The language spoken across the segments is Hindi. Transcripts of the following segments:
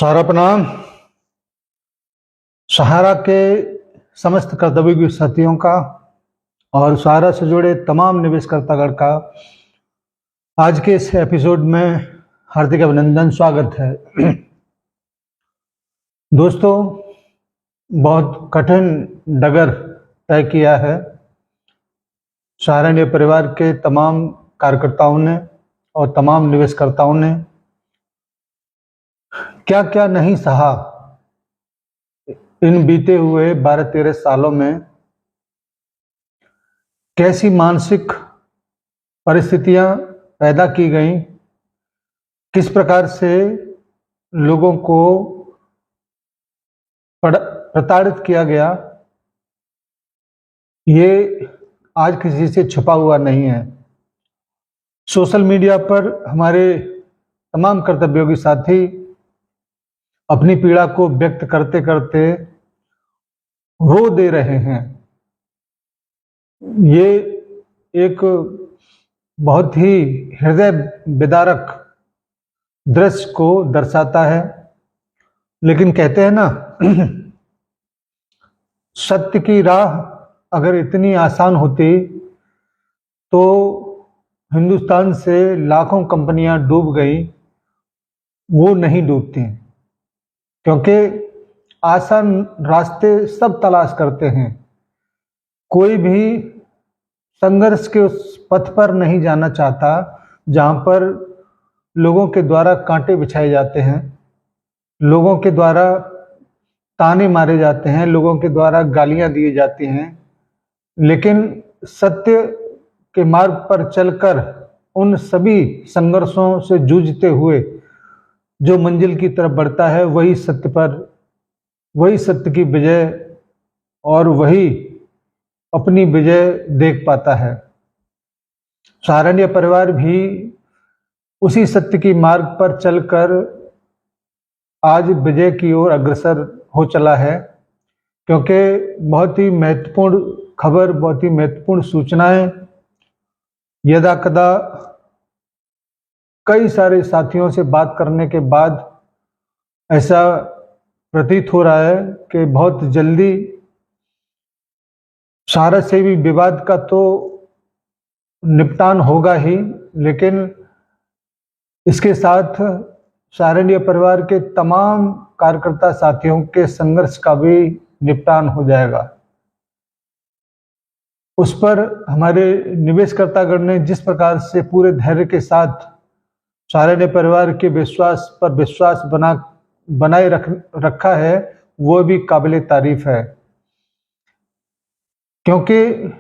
सहारा प्रणाम। सहारा के समस्त कर्तव्य साथियों का और सहारा से जुड़े तमाम निवेशकर्तागण का आज के इस एपिसोड में हार्दिक अभिनंदन, स्वागत है। दोस्तों, बहुत कठिन डगर तय किया है सहारा इंडिया परिवार के तमाम कार्यकर्ताओं ने और तमाम निवेशकर्ताओं ने। क्या क्या नहीं सहा इन बीते हुए 12-13 सालों में, कैसी मानसिक परिस्थितियां पैदा की गई, किस प्रकार से लोगों को प्रताड़ित किया गया, ये आज किसी से छुपा हुआ नहीं है। सोशल मीडिया पर हमारे तमाम कर्तव्योगी साथी अपनी पीड़ा को व्यक्त करते करते रो दे रहे हैं। ये एक बहुत ही हृदय विदारक दृश्य को दर्शाता है। लेकिन कहते हैं ना, सत्य की राह अगर इतनी आसान होती तो हिंदुस्तान से लाखों कंपनियां डूब गई, वो नहीं डूबती, क्योंकि आसान रास्ते सब तलाश करते हैं। कोई भी संघर्ष के उस पथ पर नहीं जाना चाहता जहां पर लोगों के द्वारा कांटे बिछाए जाते हैं, लोगों के द्वारा ताने मारे जाते हैं, लोगों के द्वारा गालियां दी जाती हैं। लेकिन सत्य के मार्ग पर चलकर उन सभी संघर्षों से जूझते हुए जो मंजिल की तरफ बढ़ता है, वही सत्य की विजय और वही अपनी विजय देख पाता है। सहारा इंडिया परिवार भी उसी सत्य की मार्ग पर चलकर आज विजय की ओर अग्रसर हो चला है, क्योंकि बहुत ही महत्वपूर्ण खबर, बहुत ही महत्वपूर्ण सूचनाएं यदा कदा कई सारे साथियों से बात करने के बाद ऐसा प्रतीत हो रहा है कि बहुत जल्दी सहारा से भी विवाद का तो निपटान होगा ही, लेकिन इसके साथ सहारा इंडिया परिवार के तमाम कार्यकर्ता साथियों के संघर्ष का भी निपटान हो जाएगा। उस पर हमारे निवेशकर्तागण ने जिस प्रकार से पूरे धैर्य के साथ सहारा इंडिया परिवार के विश्वास पर विश्वास बनाए रखा है, वो भी काबिले तारीफ है। क्योंकि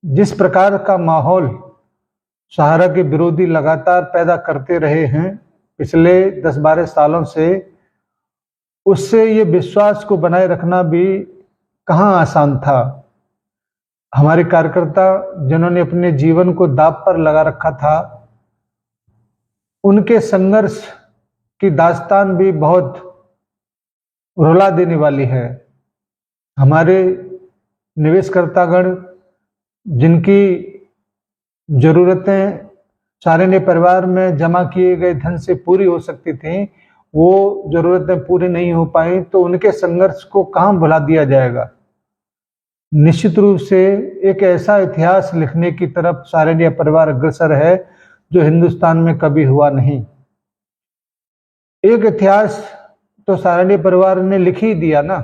जिस प्रकार का माहौल सहारा के विरोधी लगातार पैदा करते रहे हैं पिछले 10-12 सालों से, उससे ये विश्वास को बनाए रखना भी कहाँ आसान था। हमारे कार्यकर्ता जिन्होंने अपने जीवन को दांव पर लगा रखा था, उनके संघर्ष की दास्तान भी बहुत रुला देने वाली है। हमारे निवेशकर्तागण जिनकी जरूरतें सहारा इंडिया परिवार में जमा किए गए धन से पूरी हो सकती थी, वो जरूरतें पूरी नहीं हो पाई, तो उनके संघर्ष को कहाँ भुला दिया जाएगा। निश्चित रूप से एक ऐसा इतिहास लिखने की तरफ सहारा इंडिया परिवार अग्रसर है जो हिंदुस्तान में कभी हुआ नहीं। एक इतिहास तो सहारा इंडिया परिवार ने लिख ही दिया ना।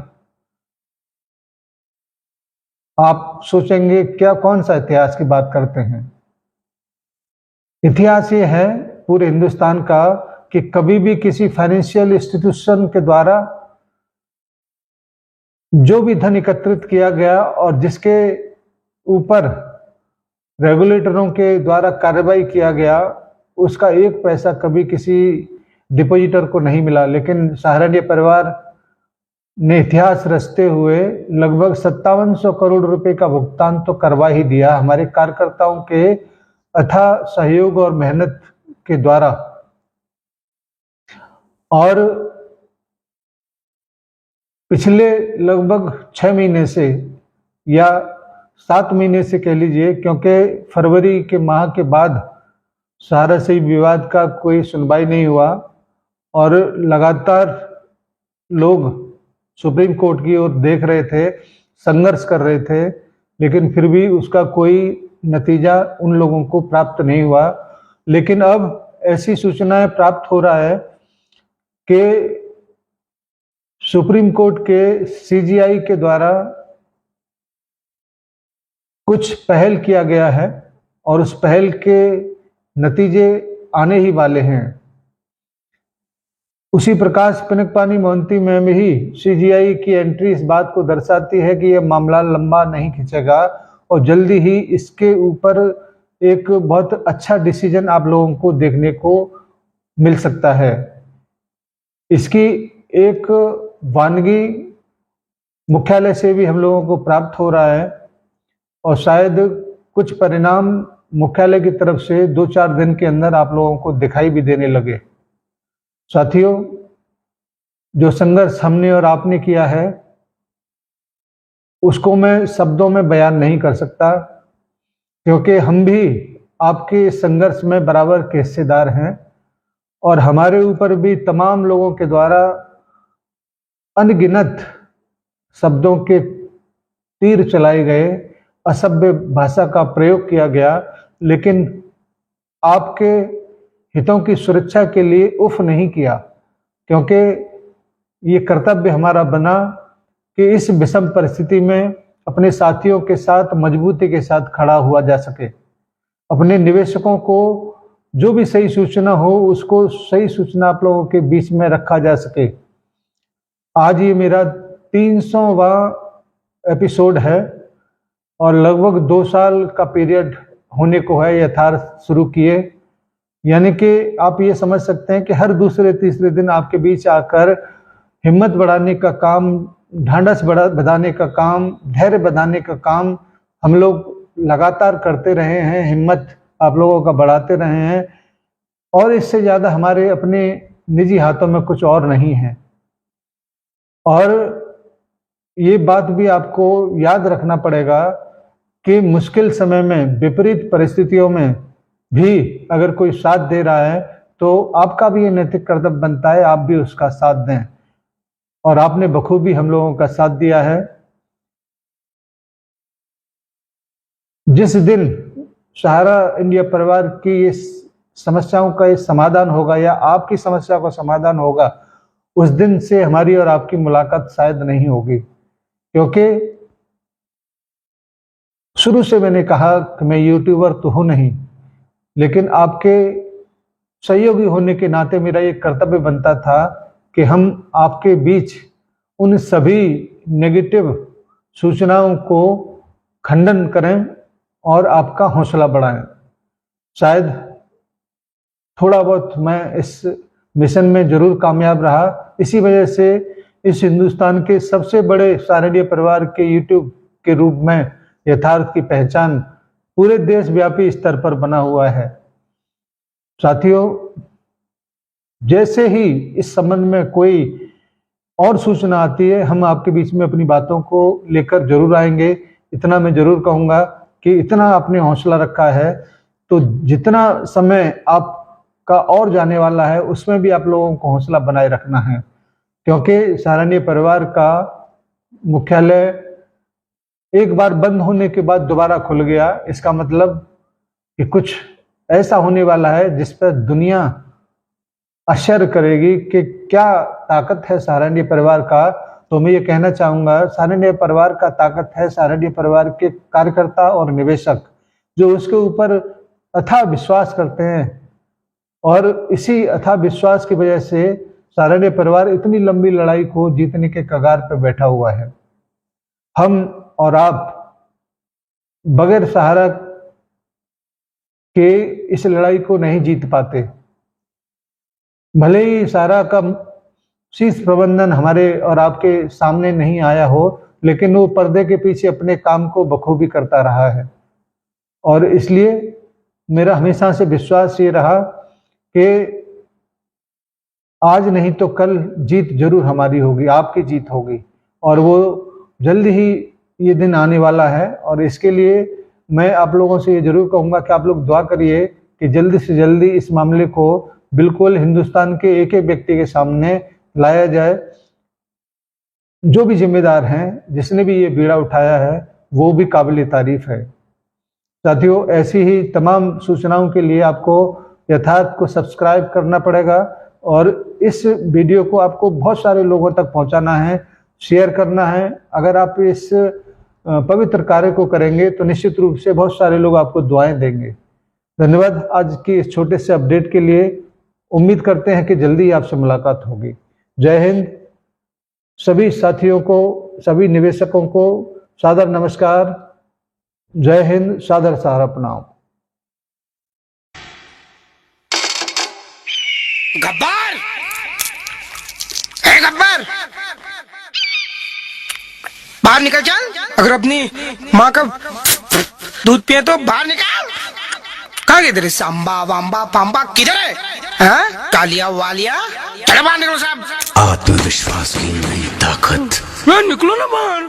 आप सोचेंगे क्या, कौन सा इतिहास की बात करते हैं? इतिहास ये है पूरे हिंदुस्तान का कि कभी भी किसी फाइनेंशियल इंस्टीट्यूशन के द्वारा जो भी धन एकत्रित किया गया और जिसके ऊपर रेगुलेटरों के द्वारा कार्रवाई किया गया, उसका एक पैसा कभी किसी डिपॉजिटर को नहीं मिला। लेकिन सहारा इंडिया परिवार ने इतिहास रचते हुए लगभग 5700 करोड़ रुपए का भुगतान तो करवा ही दिया हमारे कार्यकर्ताओं के अथाह सहयोग और मेहनत के द्वारा। और पिछले लगभग 6 महीने से या 7 महीने से कह लीजिए, क्योंकि फरवरी के माह के बाद सहारा से विवाद का कोई सुनवाई नहीं हुआ और लगातार लोग सुप्रीम कोर्ट की ओर देख रहे थे, संघर्ष कर रहे थे, लेकिन फिर भी उसका कोई नतीजा उन लोगों को प्राप्त नहीं हुआ। लेकिन अब ऐसी सूचनाएं प्राप्त हो रहा है कि सुप्रीम कोर्ट के सीजीआई के द्वारा कुछ पहल किया गया है और उस पहल के नतीजे आने ही वाले हैं। उसी प्रकाश पिनकपानी मोहंती में ही सीजीआई की एंट्री इस बात को दर्शाती है कि यह मामला लंबा नहीं खिंचेगा और जल्दी ही इसके ऊपर एक बहुत अच्छा डिसीजन आप लोगों को देखने को मिल सकता है। इसकी एक वानगी मुख्यालय से भी हम लोगों को प्राप्त हो रहा है और शायद कुछ परिणाम मुख्यालय की तरफ से 2-4 दिन के अंदर आप लोगों को दिखाई भी देने लगे। साथियों, जो संघर्ष हमने और आपने किया है उसको मैं शब्दों में बयान नहीं कर सकता, क्योंकि हम भी आपके संघर्ष में बराबर के हिस्सेदार हैं और हमारे ऊपर भी तमाम लोगों के द्वारा अनगिनत शब्दों के तीर चलाए गए, असभ्य भाषा का प्रयोग किया गया, लेकिन आपके हितों की सुरक्षा के लिए उफ नहीं किया, क्योंकि ये कर्तव्य हमारा बना कि इस विषम परिस्थिति में अपने साथियों के साथ मजबूती के साथ खड़ा हुआ जा सके। अपने निवेशकों को जो भी सही सूचना हो उसको सही सूचना आप लोगों के बीच में रखा जा सके। आज ये मेरा 300वां एपिसोड है और लगभग 2 साल का पीरियड होने को है यथार्थ शुरू किए। यानी कि आप ये समझ सकते हैं कि हर दूसरे तीसरे दिन आपके बीच आकर हिम्मत बढ़ाने का काम, ढांढस बढ़ाने का काम, धैर्य बढ़ाने का काम हम लोग लगातार करते रहे हैं, हिम्मत आप लोगों का बढ़ाते रहे हैं और इससे ज़्यादा हमारे अपने निजी हाथों में कुछ और नहीं है। और ये बात भी आपको याद रखना पड़ेगा कि मुश्किल समय में, विपरीत परिस्थितियों में भी अगर कोई साथ दे रहा है तो आपका भी ये नैतिक कर्तव्य बनता है आप भी उसका साथ दें, और आपने बखूबी हम लोगों का साथ दिया है। जिस दिन सहारा इंडिया परिवार की ये समस्याओं का ये समाधान होगा या आपकी समस्या का समाधान होगा, उस दिन से हमारी और आपकी मुलाकात शायद नहीं होगी, क्योंकि शुरू से मैंने कहा कि मैं यूट्यूबर तो हूं नहीं, लेकिन आपके सहयोगी होने के नाते मेरा ये कर्तव्य बनता था कि हम आपके बीच उन सभी नेगेटिव सूचनाओं को खंडन करें और आपका हौसला बढ़ाएं। शायद थोड़ा बहुत मैं इस मिशन में जरूर कामयाब रहा, इसी वजह से इस हिंदुस्तान के सबसे बड़े सहारा इंडिया परिवार के यूट्यूब के रूप में यथार्थ की पहचान पूरे देशव्यापी स्तर पर बना हुआ है। साथियों, जैसे ही इस संबंध में कोई और सूचना आती है हम आपके बीच में अपनी बातों को लेकर जरूर आएंगे। इतना मैं जरूर कहूँगा कि इतना आपने हौसला रखा है तो जितना समय आपका और जाने वाला है उसमें भी आप लोगों को हौसला बनाए रखना है, क्योंकि सहारा इंडिया परिवार का मुख्यालय एक बार बंद होने के बाद दोबारा खुल गया, इसका मतलब कि कुछ ऐसा होने वाला है जिस पर दुनिया आश्चर्य करेगी कि क्या ताकत है सहारा इंडिया परिवार का। तो मैं ये कहना चाहूँगा, सहारा इंडिया परिवार का ताकत है सहारा इंडिया परिवार के कार्यकर्ता और निवेशक जो उसके ऊपर अथाह विश्वास करते हैं, और इसी अथाह विश्वास की वजह से सहारा इंडिया परिवार इतनी लंबी लड़ाई को जीतने के कगार पर बैठा हुआ है। हम और आप बगैर सहारा के इस लड़ाई को नहीं जीत पाते। भले ही सहारा का शीर्ष प्रबंधन हमारे और आपके सामने नहीं आया हो, लेकिन वो पर्दे के पीछे अपने काम को बखूबी करता रहा है, और इसलिए मेरा हमेशा से विश्वास ये रहा कि आज नहीं तो कल जीत जरूर हमारी होगी, आपकी जीत होगी, और वो जल्द ही ये दिन आने वाला है। और इसके लिए मैं आप लोगों से ये जरूर कहूँगा कि आप लोग दुआ करिए कि जल्दी से जल्दी इस मामले को बिल्कुल हिंदुस्तान के एक एक व्यक्ति के सामने लाया जाए, जो भी जिम्मेदार हैं, जिसने भी ये बीड़ा उठाया है, वो भी काबिल तारीफ है। साथियों, ऐसी ही तमाम सूचनाओं के लिए आपको यथार्थ को सब्सक्राइब करना पड़ेगा और इस वीडियो को आपको बहुत सारे लोगों तक पहुंचाना है, शेयर करना है। अगर आप इस पवित्र कार्य को करेंगे तो निश्चित रूप से बहुत सारे लोग आपको दुआएं देंगे। धन्यवाद आज की इस छोटे से अपडेट के लिए। उम्मीद करते हैं कि जल्दी आपसे मुलाकात होगी। जय हिंद। सभी साथियों को, सभी निवेशकों को सादर नमस्कार। जय हिंद, सादर सहारा प्रणाम। गब्बर, हे गब्बर, बाहर निकल चल। अगर अपनी माँ का दूध पिए तो बाहर निकल। कहाँ गए तेरे सांबा वाम्बा पाम्बा, किधर है? हाँ? कालिया वालिया, चलो बाहर निकलो साहब। आत्मविश्वास की नई ताकत। निकलो ना बाहर।